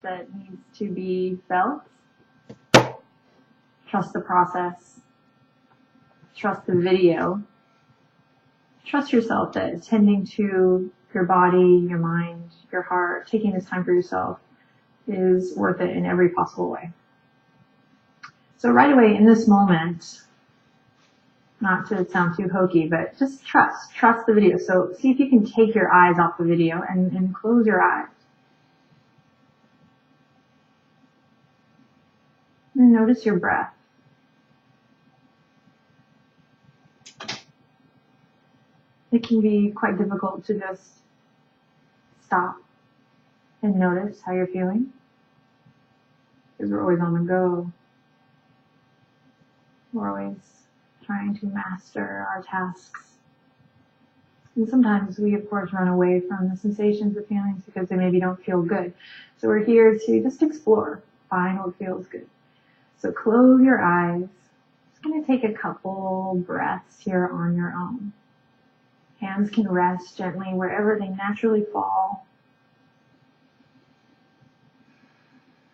that needs to be felt. Trust the process. Trust the video. Trust yourself that attending to your body, your mind, your heart, taking this time for yourself is worth it in every possible way. So right away in this moment, not to sound too hokey, but just trust the video. So see if you can take your eyes off the video and close your eyes. And notice your breath. It can be quite difficult to just stop and notice how you're feeling, because we're always on the go. We're always trying to master our tasks. And sometimes we, of course, run away from the sensations, the feelings, because they maybe don't feel good. So we're here to just explore, find what feels good. So close your eyes. Just going to take a couple breaths here on your own. Hands can rest gently wherever they naturally fall.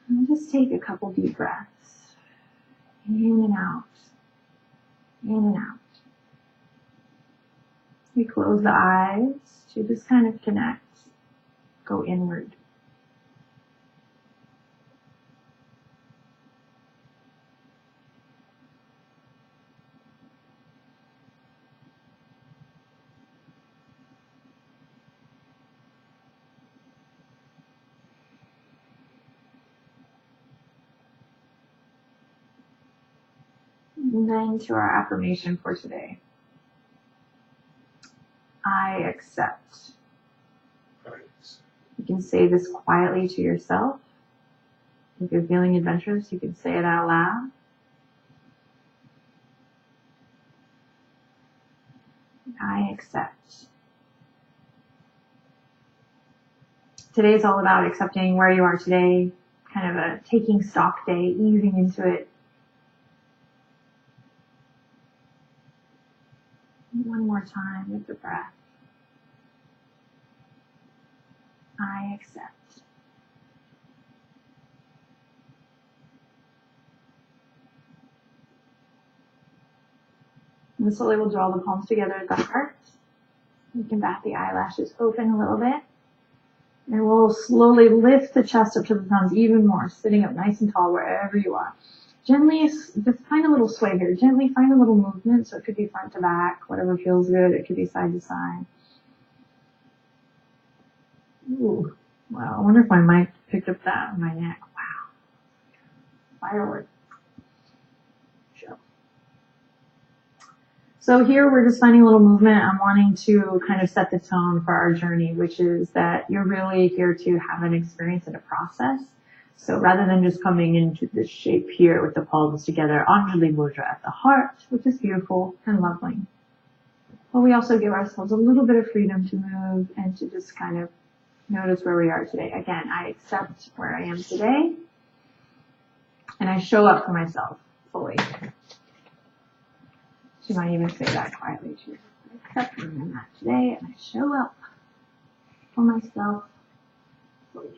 And just take a couple deep breaths. In and out. In and out. We close the eyes to just kind of connect, go inward. And then to our affirmation for today. I accept. You can say this quietly to yourself. If you're feeling adventurous, you can say it out loud. I accept. Today is all about accepting where you are today, kind of a taking stock day, easing into it. One more time with the breath. I accept. And slowly we'll draw the palms together at the heart. You can bat the eyelashes open a little bit. And we'll slowly lift the chest up to the thumbs even more, sitting up nice and tall wherever you are. Gently, just find a little sway here. Gently find a little movement. So it could be front to back, whatever feels good. It could be side to side. Ooh, wow. I wonder if my mic picked up that on my neck. Wow. Fireworks. Show. So here we're just finding a little movement. I'm wanting to kind of set the tone for our journey, which is that you're really here to have an experience and a process. So rather than just coming into this shape here with the palms together, Anjali Mudra at the heart, which is beautiful and lovely. But we also give ourselves a little bit of freedom to move and to just kind of notice where we are today. Again, I accept where I am today, and I show up for myself fully. She might even say that quietly too. I accept where I'm at today, and I show up for myself fully.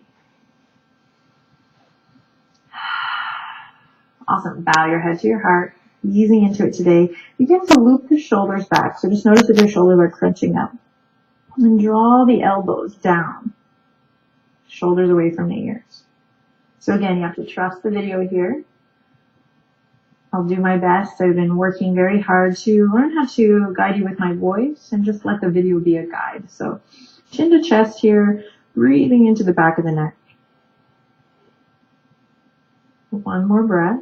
Awesome. Bow your head to your heart, easing into it today. Begin to loop the shoulders back. So just notice that your shoulders are crunching up. And draw the elbows down. Shoulders away from the ears. So again, you have to trust the video here. I'll do my best. I've been working very hard to learn how to guide you with my voice and just let the video be a guide. So chin to chest here, breathing into the back of the neck. One more breath.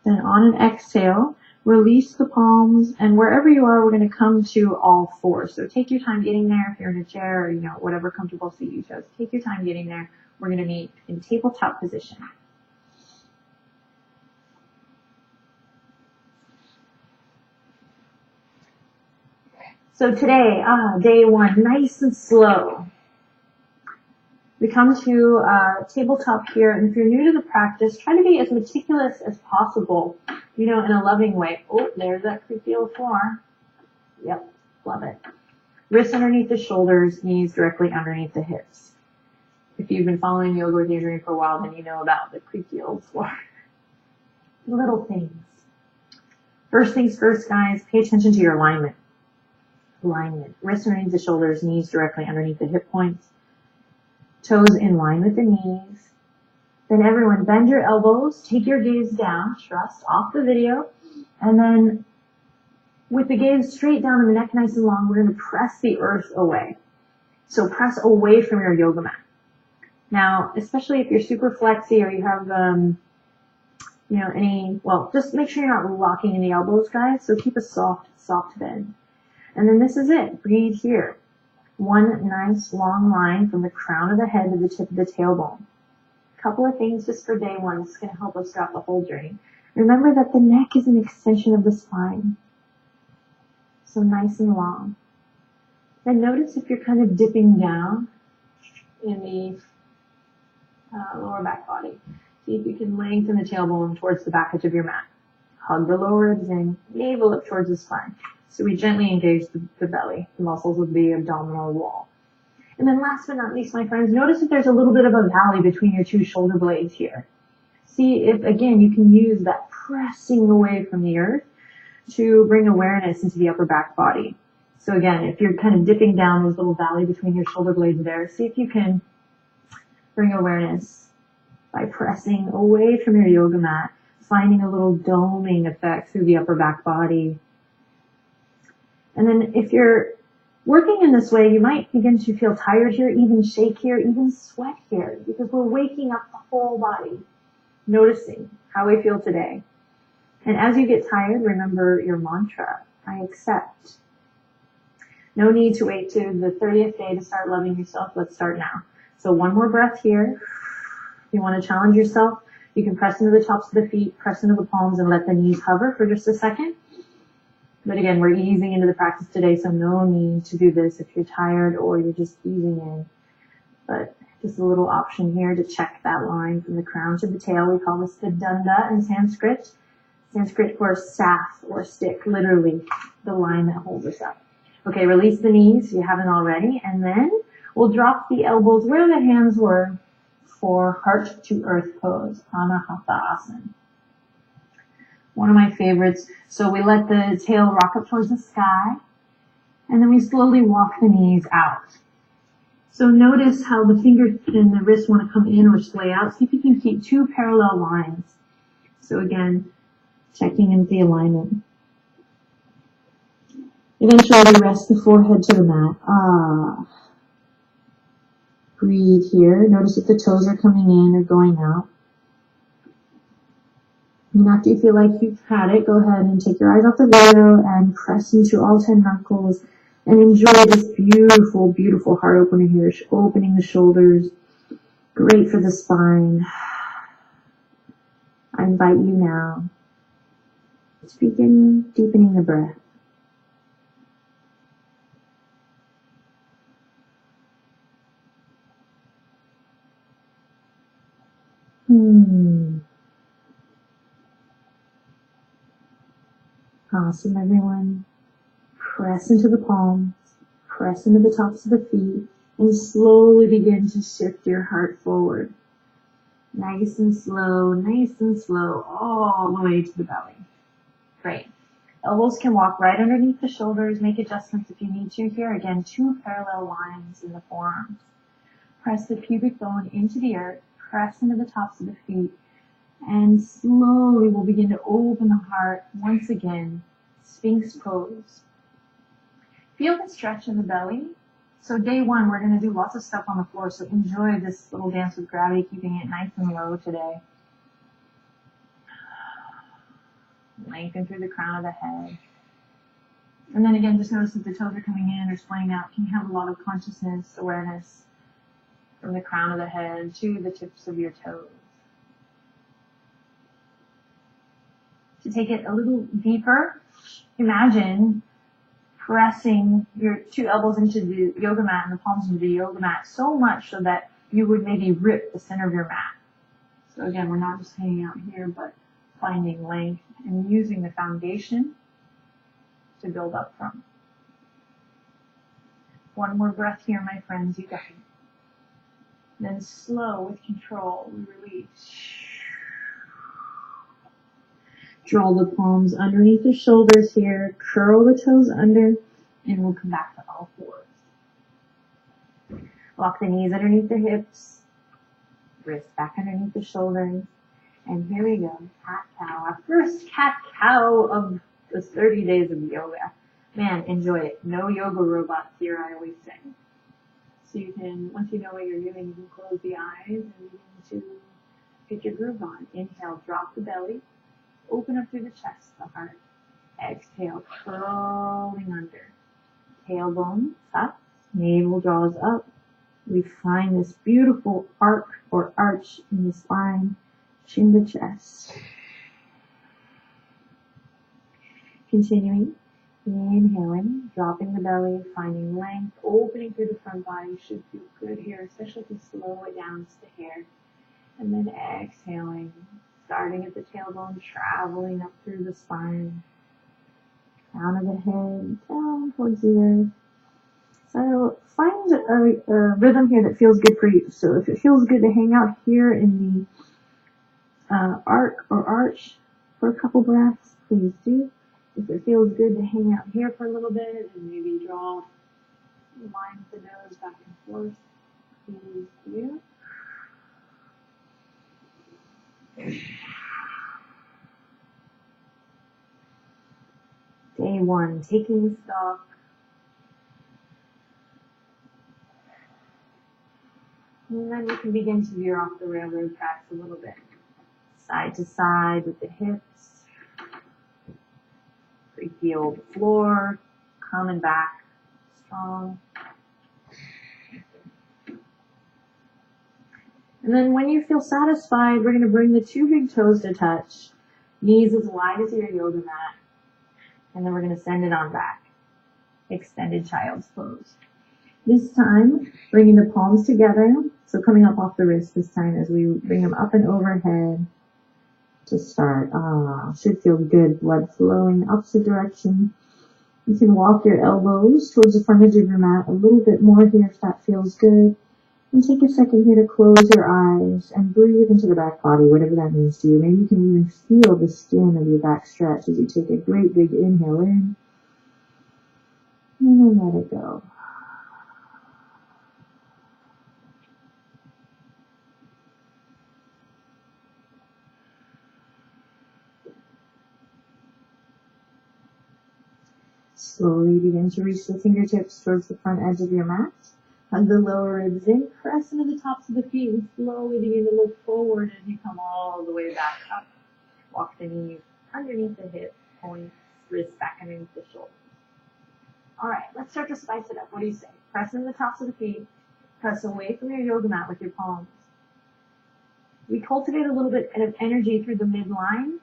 Then on an exhale, release the palms, and wherever you are, we're going to come to all fours. So take your time getting there. If you're in a chair or, whatever comfortable seat you chose, take your time getting there. We're going to meet in tabletop position. So today, day one, nice and slow. We come to tabletop here, and if you're new to the practice, try to be as meticulous as possible, in a loving way. Oh, there's that creepy old floor. Yep, love it. Wrists underneath the shoulders, knees directly underneath the hips. If you've been following Yoga with Adriene for a while, then you know about the creaky old floor. Little things. First things first, guys, pay attention to your alignment. Alignment. Wrists underneath the shoulders, knees directly underneath the hip points. Toes in line with the knees. Then everyone bend your elbows, take your gaze down, trust, off the video, and then with the gaze straight down and the neck nice and long, we're going to press the earth away. So press away from your yoga mat. Now, especially if you're super flexy or you have, just make sure you're not locking in the elbows, guys. So keep a soft bend. And then this is it. Breathe here. One nice long line from the crown of the head to the tip of the tailbone. A couple of things just for day one. This is going to help us throughout the whole journey. Remember that the neck is an extension of the spine. So nice and long. Then notice if you're kind of dipping down in the lower back body. See if you can lengthen the tailbone towards the back edge of your mat. Hug the lower ribs in, navel up towards the spine. So we gently engage the belly, the muscles of the abdominal wall. And then last but not least, my friends, notice if there's a little bit of a valley between your two shoulder blades here. See if, again, you can use that pressing away from the earth to bring awareness into the upper back body. So again, if you're kind of dipping down those little valley between your shoulder blades there, see if you can bring awareness by pressing away from your yoga mat, finding a little doming effect through the upper back body. And then if you're working in this way, you might begin to feel tired here, even shake here, even sweat here, because we're waking up the whole body, noticing how we feel today. And as you get tired, remember your mantra, I accept. No need to wait to the 30th day to start loving yourself. Let's start now. So one more breath here. If you want to challenge yourself, you can press into the tops of the feet, press into the palms, and let the knees hover for just a second. But again, we're easing into the practice today, so no need to do this if you're tired or you're just easing in. But just a little option here to check that line from the crown to the tail. We call this the danda in Sanskrit. Sanskrit for staff or stick, literally the line that holds us up. Okay, release the knees if you haven't already, and then we'll drop the elbows where the hands were for heart to earth pose, Anahata Asana. One of my favorites. So we let the tail rock up towards the sky, and then we slowly walk the knees out. So notice how the fingers and the wrists want to come in or splay out. See if you can keep two parallel lines. So again, checking in the alignment. Eventually rest the forehead to the mat. Breathe here. Notice if the toes are coming in or going out. And after you feel like you've had it, go ahead and take your eyes off the video and press into all 10 knuckles and enjoy this beautiful, beautiful heart opener here, opening the shoulders. Great for the spine. I invite you now to begin deepening the breath. Awesome, everyone. Press into the palms, press into the tops of the feet, and slowly begin to shift your heart forward. Nice and slow, all the way to the belly. Great. Elbows can walk right underneath the shoulders. Make adjustments if you need to here. Again, two parallel lines in the forearms. Press the pubic bone into the earth. Press into the tops of the feet. And slowly we'll begin to open the heart once again. Sphinx pose. Feel the stretch in the belly. So day one, we're going to do lots of stuff on the floor. So enjoy this little dance with gravity, keeping it nice and low today. Lengthen through the crown of the head. And then again, just notice if the toes are coming in or splaying out. Can you have a lot of consciousness, awareness from the crown of the head to the tips of your toes? To take it a little deeper, imagine pressing your two elbows into the yoga mat and the palms into the yoga mat so much so that you would maybe rip the center of your mat. So again, we're not just hanging out here, but finding length and using the foundation to build up from. One more breath here, my friends. You got it. Then slow with control, we release. Draw the palms underneath the shoulders here, curl the toes under, and we'll come back to all fours. Walk the knees underneath the hips, wrists back underneath the shoulders, and here we go, cat-cow. Our first cat-cow of the 30 days of yoga. Man, enjoy it. No yoga robots here, I always say. So you can, once you know what you're doing, you can close the eyes and begin to get your groove on. Inhale, drop the belly. Open up through the chest, the heart. Exhale, curling under. Tailbone up, navel draws up. We find this beautiful arc or arch in the spine, chin to chest. Continuing, inhaling, dropping the belly, finding length, opening through the front body. You should feel good here, especially if you slow it down to the hair. And then exhaling, starting at the tailbone, traveling up through the spine, crown of the head, down towards the earth. So find a rhythm here that feels good for you. So if it feels good to hang out here in the arc or arch for a couple breaths, please do. If it feels good to hang out here for a little bit and maybe draw the line with the nose back and forth, please do. Day one, taking stock. And then you can begin to veer off the railroad tracks a little bit. Side to side with the hips. Feel the floor, coming back strong. And then when you feel satisfied, we're going to bring the two big toes to touch. Knees as wide as your yoga mat. And then we're going to send it on back. Extended child's pose. This time, bringing the palms together. So coming up off the wrist this time as we bring them up and overhead to start. Should feel good. Blood flowing opposite direction. You can walk your elbows towards the front edge of your mat a little bit more here if that feels good. And take a second here to close your eyes and breathe into the back body, whatever that means to you. Maybe you can even feel the skin of your back stretch as you take a great big inhale in. And then let it go. Slowly begin to reach the fingertips towards the front edge of your mat. Hug the lower ribs in, press into the tops of the feet, and slowly begin to look forward as you come all the way back up. Walk the knees underneath the hip points, wrists back underneath the shoulders. Alright, let's start to spice it up. What do you say? Press into the tops of the feet, press away from your yoga mat with your palms. We cultivate a little bit of energy through the midline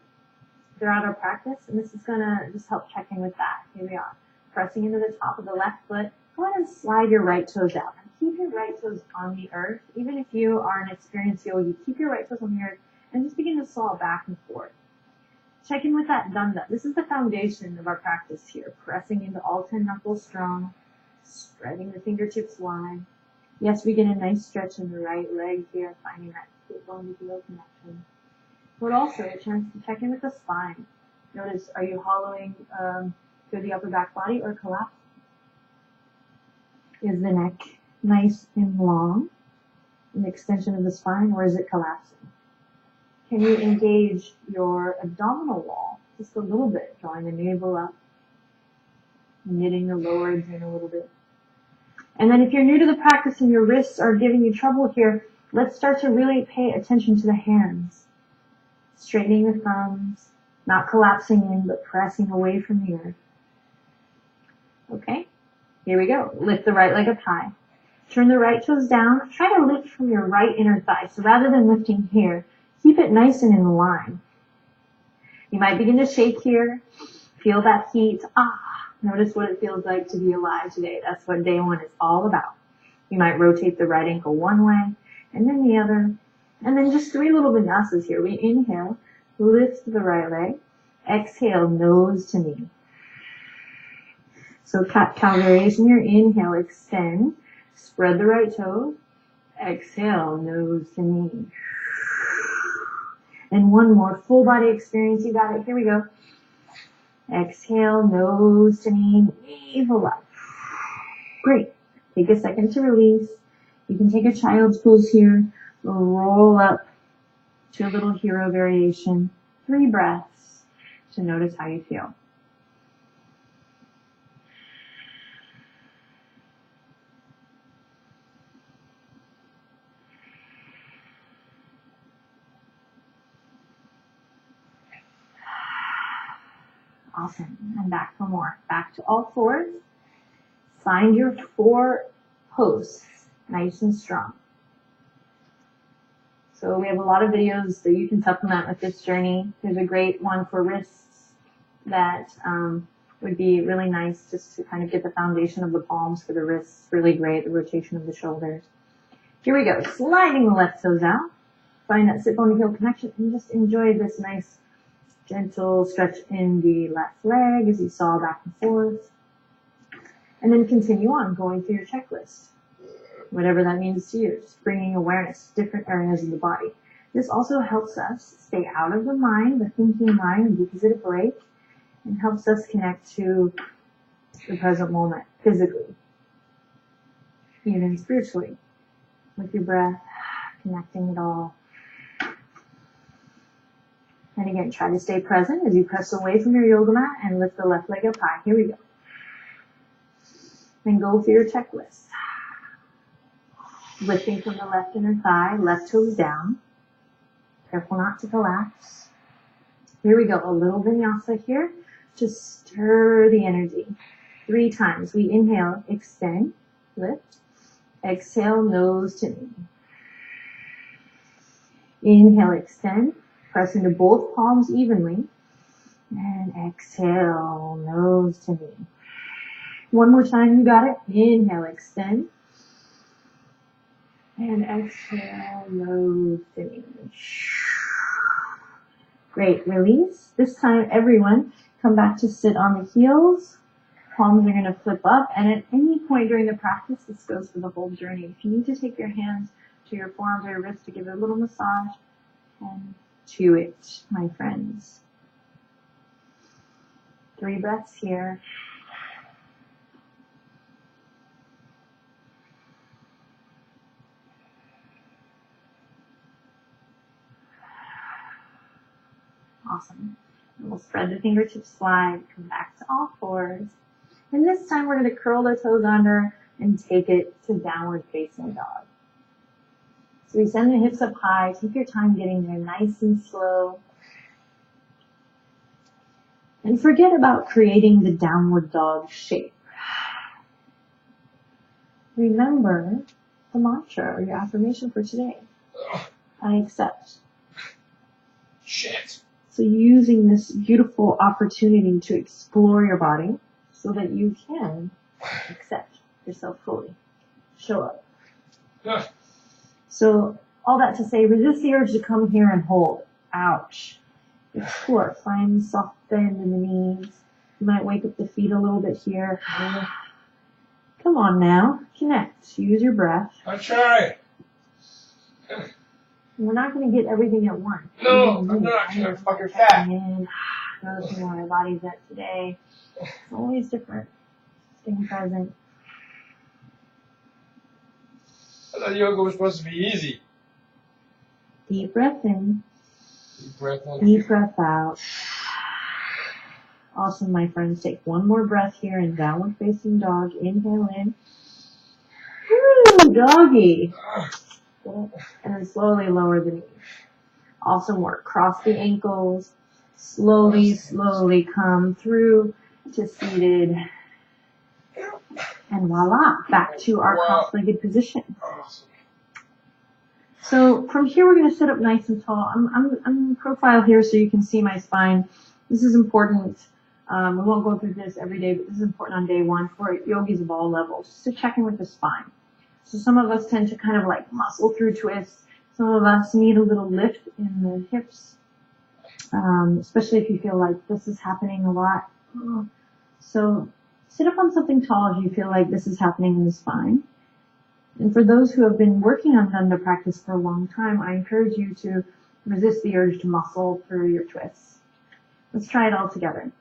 throughout our practice, and this is going to just help check in with that. Here we are. Pressing into the top of the left foot. Go ahead and slide your right toes out. And keep your right toes on the earth. Even if you are an experienced yogi, keep your right toes on the earth and just begin to saw back and forth. Check in with that danda. This is the foundation of our practice here. Pressing into all 10 knuckles strong. Spreading the fingertips wide. Yes, we get a nice stretch in the right leg here, finding that hip bone to heel connection. But also a chance to check in with the spine. Notice, are you hollowing through the upper back body or collapsing? Is the neck nice and long, an extension of the spine, or is it collapsing? Can you engage your abdominal wall just a little bit, drawing the navel up, knitting the lower ribs in a little bit? And then if you're new to the practice and your wrists are giving you trouble here, let's start to really pay attention to the hands. Straightening the thumbs, not collapsing in, but pressing away from the earth. Okay, here we go. Lift the right leg up high. Turn the right toes down. Try to lift from your right inner thigh. So rather than lifting here, keep it nice and in line. You might begin to shake here. Feel that heat. Notice what it feels like to be alive today. That's what day one is all about. You might rotate the right ankle one way and then the other. And then just 3 little vinyasas here. We inhale, lift the right leg. Exhale, nose to knee. So cat-cow variation here. Inhale, extend. Spread the right toes. Exhale, nose to knee. And one more full body experience. You got it. Here we go. Exhale, nose to knee, navel up. Great. Take a second to release. You can take a child's pose here. Roll up to a little hero variation. 3 breaths to notice how you feel. Awesome. And back for more. Back to all fours. Find your 4 posts, nice and strong. So we have a lot of videos that you can supplement with this journey. There's a great one for wrists that would be really nice just to kind of get the foundation of the palms for the wrists. Really great, the rotation of the shoulders. Here we go. Sliding the left toes out. Find that sit bone to heel connection and just enjoy this nice gentle stretch in the left leg as you saw back and forth. And then continue on going through your checklist. Whatever that means to you, just bringing awareness to different areas of the body. This also helps us stay out of the mind, the thinking mind, and gives it a break, and helps us connect to the present moment, physically, even spiritually, with your breath, connecting it all. And again, try to stay present as you press away from your yoga mat and lift the left leg up high. Here we go. Then go through your checklist. Lifting from the left inner thigh, left toes down. Careful not to collapse. Here we go, a little vinyasa here to stir the energy. 3 times. We inhale, extend, lift. Exhale, nose to knee. Inhale, extend. Press into both palms evenly. And exhale, nose to knee. One more time, you got it. Inhale, extend. And exhale, nose to knee. Great, release. This time, everyone, come back to sit on the heels. Palms are going to flip up. And at any point during the practice, this goes for the whole journey. If you need to take your hands to your forearms or your wrists to give it a little massage, and to it, my friends. 3 breaths here. Awesome. And we'll spread the fingertips wide, come back to all fours. And this time we're going to curl the toes under and take it to downward facing dog. So we send the hips up high. Take your time getting there nice and slow. And forget about creating the downward dog shape. Remember the mantra or your affirmation for today. I accept. Shit. So using this beautiful opportunity to explore your body so that you can accept yourself fully. Show up. So all that to say, resist the urge to come here and hold. Ouch. Explore. Find soft bend in the knees. You might wake up the feet a little bit here. Come on now. Connect. Use your breath. I'm trying. We're not going to get everything at once. No, I'm not. You're fucking fat. Noticing where my body's at today. It's always different. Staying present. I thought yoga was supposed to be easy. Deep breath in. Deep breath in. Deep breath out. Awesome, my friends. Take one more breath here in downward facing dog. Inhale in. Woo, doggy. And then slowly lower the knees. Awesome work. Cross the ankles. Slowly, slowly come through to seated. And voila, back to our cross-legged position. So from here, we're going to sit up nice and tall. I'm in profile here so you can see my spine. This is important. We won't go through this every day, but this is important on day 1 for yogis of all levels, just to check in with the spine. So some of us tend to kind of like muscle through twists. Some of us need a little lift in the hips, especially if you feel like this is happening a lot. So sit up on something tall if you feel like this is happening in the spine. And for those who have been working on Dunda practice for a long time, I encourage you to resist the urge to muscle through your twists. Let's try it all together.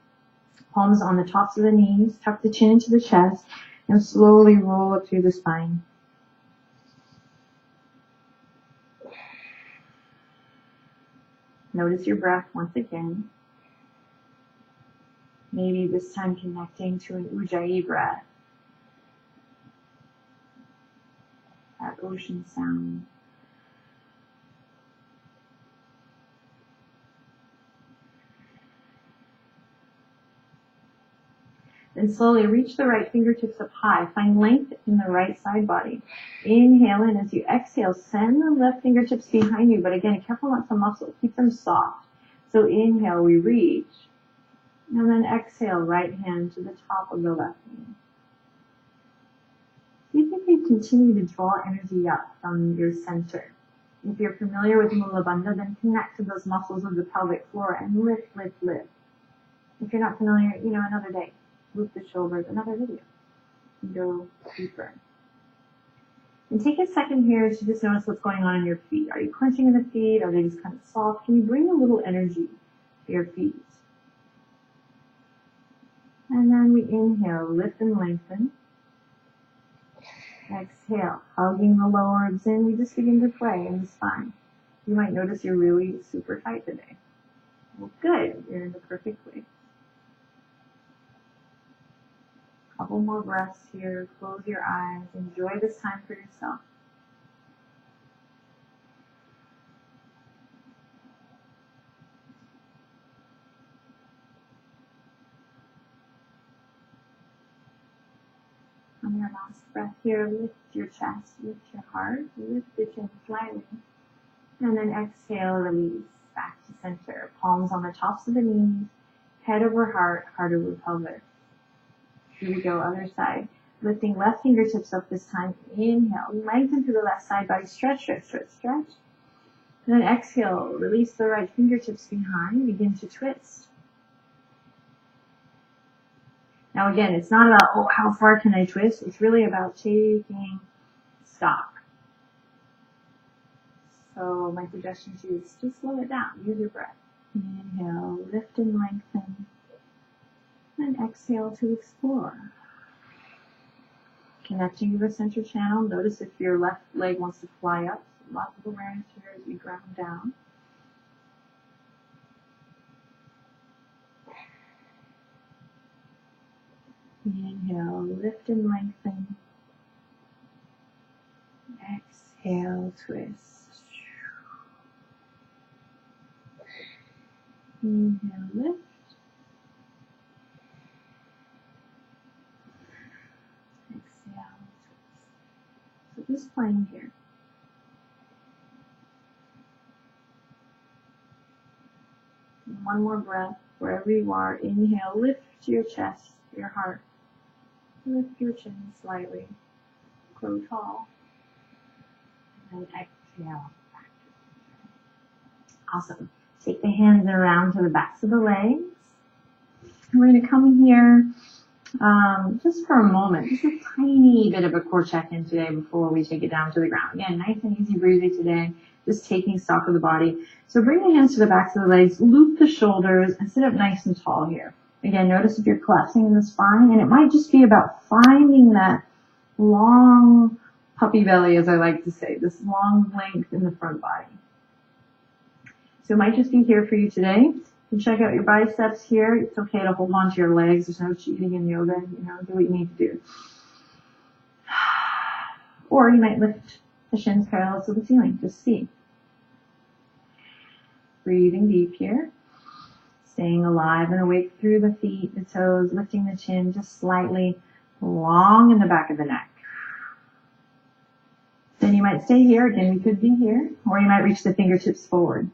Palms on the tops of the knees, tuck the chin into the chest, and slowly roll up through the spine. Notice your breath once again. Maybe this time connecting to an Ujjayi breath. That ocean sound. Then slowly reach the right fingertips up high. Find length in the right side body. Inhale in. As you exhale, send the left fingertips behind you. But again, careful not to muscle. Keep them soft. So inhale, we reach. And then exhale, right hand to the top of the left knee. See if you can continue to draw energy up from your center. If you're familiar with Mula Bandha, then connect to those muscles of the pelvic floor and lift, lift, lift. If you're not familiar, another day. Loop the shoulders, another video. Go deeper. And take a second here to just notice what's going on in your feet. Are you clenching in the feet? Are they just kind of soft? Can you bring a little energy to your feet? And then we inhale, lift and lengthen. Exhale, hugging the lower ribs in. We just begin to play in the spine. You might notice you're really super tight today. Well, good. You're in the perfect place. Couple more breaths here. Close your eyes. Enjoy this time for yourself. On your last breath here, lift your chest, lift your heart, lift the chin slightly. And then exhale, release back to center. Palms on the tops of the knees, head over heart, heart over pelvis. Here we go, other side. Lifting left fingertips up this time. Inhale, lengthen through the left side body. Stretch, stretch, stretch, stretch. And then exhale, release the right fingertips behind. Begin to twist. Now again, it's not about, how far can I twist? It's really about taking stock. So my suggestion to you is just slow it down. Use your breath. Inhale, lift and lengthen. And exhale to explore. Connecting to the center channel. Notice if your left leg wants to fly up. Lots of awareness here as we ground down. Inhale, lift and lengthen. Exhale, twist. Inhale, lift. Exhale, twist. So just playing here. And one more breath, wherever you are. Inhale, lift your chest, your heart. Lift your chin slightly. Grow tall. And exhale. Back to center. Awesome. Take the hands around to the backs of the legs. And we're going to come here just for a moment. Just a tiny bit of a core check-in today before we take it down to the ground. Again, nice and easy breezy today. Just taking stock of the body. So bring the hands to the backs of the legs. Loop the shoulders and sit up nice and tall here. Again, notice if you're collapsing in the spine, and it might just be about finding that long puppy belly, as I like to say, this long length in the front body. So it might just be here for you today. You can check out your biceps here. It's okay to hold on to your legs. There's no cheating in yoga. Do what you need to do. Or you might lift the shins parallel to the ceiling. Just see. Breathing deep here. Staying alive and awake through the feet, the toes, lifting the chin just slightly long in the back of the neck. Then you might stay here. Again, we could be here. Or you might reach the fingertips forward.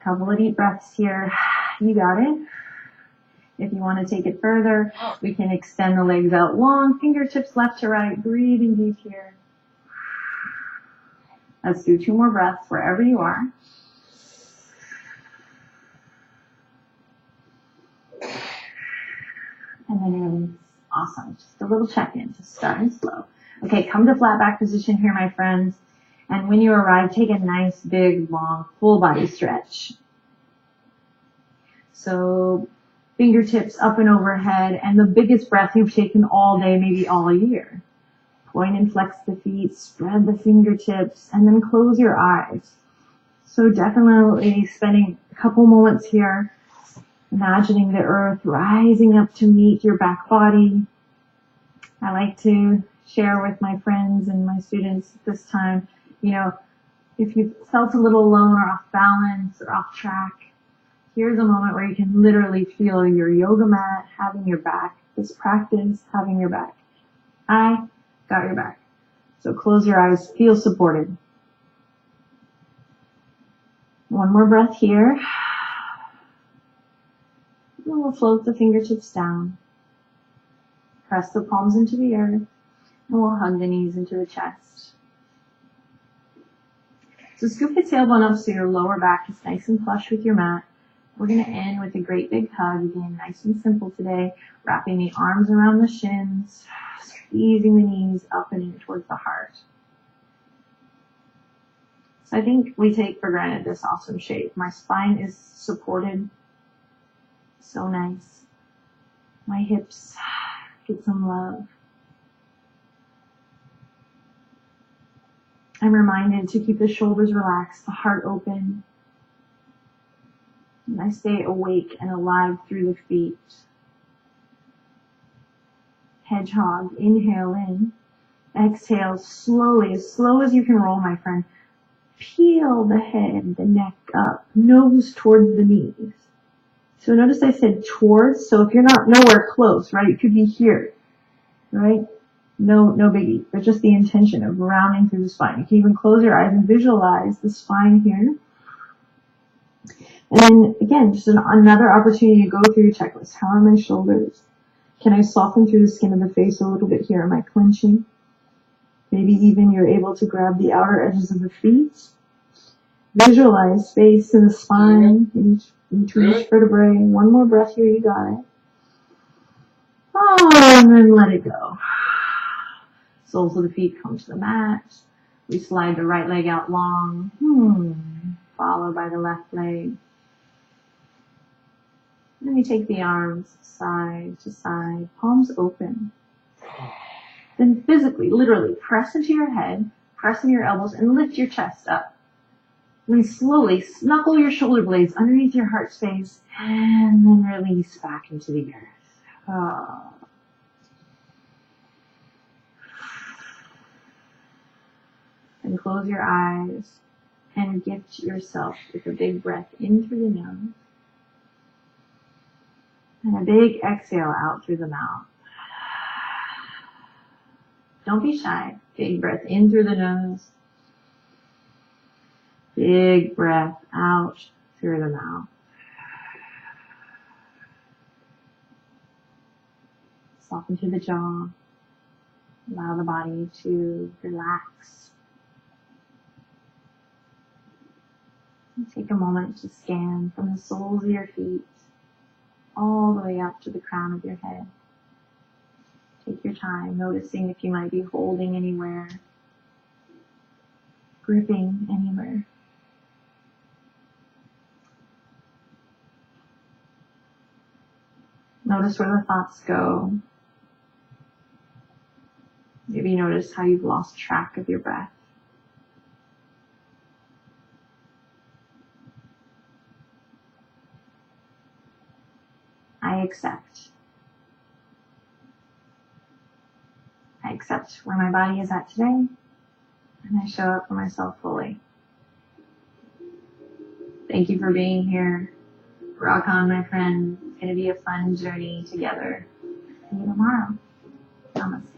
Couple of deep breaths here. You got it. If you want to take it further, we can extend the legs out long. Fingertips left to right. Breathing deep here. Let's do 2 more breaths wherever you are. And then release. Awesome. Just a little check-in. Just starting slow. Okay, come to flat back position here, my friends. And when you arrive, take a nice, big, long, full body stretch. So fingertips up and overhead, and the biggest breath you've taken all day, maybe all year. Point and flex the feet, spread the fingertips, and then close your eyes. So definitely spending a couple moments here, imagining the earth rising up to meet your back body. I like to share with my friends and my students at this time, you know, if you felt a little alone or off balance or off track, here's a moment where you can literally feel your yoga mat having your back, this practice having your back. I got your back. So close your eyes, feel supported. One more breath here. And we'll float the fingertips down. Press the palms into the earth, and we'll hug the knees into the chest. So scoop the tailbone up so your lower back is nice and flush with your mat. We're going to end with a great big hug, again, nice and simple today, wrapping the arms around the shins, squeezing the knees up and in towards the heart. So I think we take for granted this awesome shape. My spine is supported. So nice. My hips get some love. I'm reminded to keep the shoulders relaxed, the heart open. And I stay awake and alive through the feet. Hedgehog, inhale in. Exhale slowly, as slow as you can roll, my friend. Peel the head, the neck up, nose towards the knees. So notice I said towards, so if you're not nowhere close, right, it could be here, right? No biggie, but just the intention of rounding through the spine. You can even close your eyes and visualize the spine here. And then again, just another opportunity to go through your checklist. How are my shoulders? Can I soften through the skin of the face a little bit here? Am I clenching? Maybe even you're able to grab the outer edges of the feet. Visualize space in the spine, in between each vertebrae. One more breath here, you got it. Oh, and then let it go. Soles of the feet come to the mat. We slide the right leg out long, followed by the left leg. Then we take the arms side to side, palms open. Then physically, literally, press into your head, press into your elbows, and lift your chest up. Then slowly snuggle your shoulder blades underneath your heart space, and then release back into the earth. Oh. And close your eyes and gift yourself with a big breath in through the nose and a big exhale out through the mouth. Don't be shy. Big breath in through the nose. Big breath out through the mouth. Soften through the jaw. Allow the body to relax. And take a moment to scan from the soles of your feet all the way up to the crown of your head. Take your time, noticing if you might be holding anywhere, gripping anywhere. Notice where the thoughts go. Maybe notice how you've lost track of your breath. I accept. I accept where my body is at today, and I show up for myself fully. Thank you for being here. Rock on, my friend. It's going to be a fun journey together. See you tomorrow. Namaste.